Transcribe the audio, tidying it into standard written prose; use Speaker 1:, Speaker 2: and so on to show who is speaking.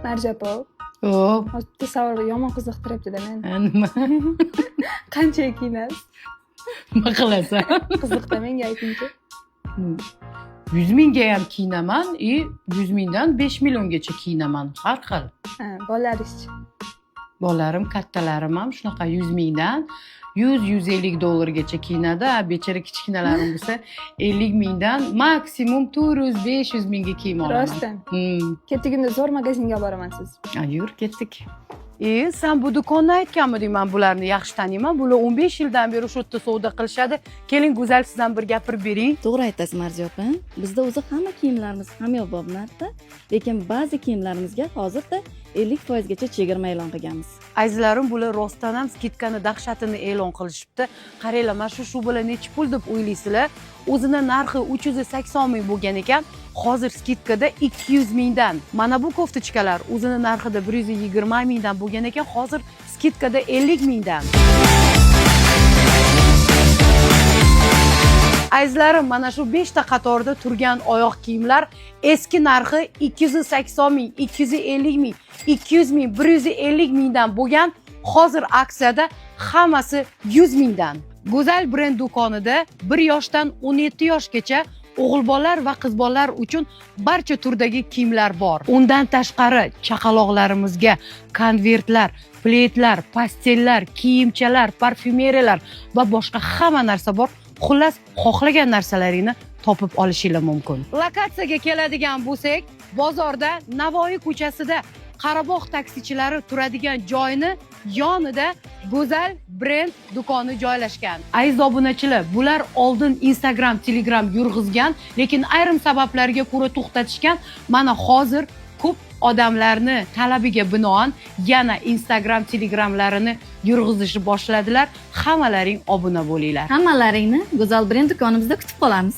Speaker 1: Marjapov.
Speaker 2: O,
Speaker 1: Bitta savol yomon qiziqtiribdi-da meni.
Speaker 2: nima?
Speaker 1: Qanchaga kiyinasiz?
Speaker 2: Nima qilasan?
Speaker 1: Qiziqda menga aytingchi.
Speaker 2: 100 mingga ham kiyinaman, 100 mingdan 5 milliongacha kiyinaman, har xil.
Speaker 1: Ha, bolalaringizchi.
Speaker 2: Bolalarim, kattalarim ham shunaqa 100 mingdan 100-150 dollargacha kiyinadi. Bechara kichkinalarim bo'lsa 50 mingdan maksimum 400-500 mingga kiyim olaman.
Speaker 1: Rostdan. Kettigimda zo'r magazinga olib boraman siz.
Speaker 2: Yur, ketdik. Sen bu do'konni aytganmiding, men bularni yaxshi taniyman. Bular 15 yildan beri shu yerda savdo qilishadi. Keling, Go'zal, sizdan bir gapirib bering.
Speaker 3: To'g'ri aytasiz Marja opa. Bizda o'zi hamma kiyimlarimiz hamyonbop narxda, lekin ba'zi kiyimlarimizga hozirda 50% gacha chegirma e'lon qilganmiz.
Speaker 2: Azizlarim, bular rostdan ham skidkani dahshatini e'lon qilishibdi. Qaranglar, mana shu bilan necha pul deb o'ylaysizlar? O'zini narxi 380 ming bo'lgan ekan, hozir skidkada 200 mingdan. Mana bu koftichkalar o'zini narxida 120 mingdan bo'lgan ekan, hozir skidkada 50 mingdan. Azizlarim, mana shu 5 ta qatorda turgan oyoq kiyimlar eski narxi 280 ming, 250 ming, 200 ming, 150 mingdan bo'lgan, hozir aksiyada hammasi 100 mingdan. Go'zal brend do'konida 1 yoshdan 17 yoshgacha o'g'il bolalar va qiz bolalar uchun barcha turdagi kiyimlar bor. Undan tashqari chaqaloqlarimizga konvertlar, pletlar, pastellar, kiyimchalar, parfyumeriyalar va boshqa hamma narsa bor. Xullas, xohlagan narsalaringni topib olishinglar mumkin. Lokatsiyaga keladigan bo'lsak, bozorda Navoiy ko'chasida Qarabog' taksichilari turadigan joyni yonida Go'zal brend do'koni joylashgan. Aziz obunachilar, bular oldin Instagram, Telegram yurg'izgan, lekin ayrim sabablarga ko'ra to'xtatishgan. Mana hozir ko'p odamlarni talabiga binoan yana Instagram, Telegramlarini yurg'izishni boshladilar. Hammalaring obuna bo'linglar.
Speaker 3: Hammalaringni Go'zal brend do'konimizda kutib qolamiz.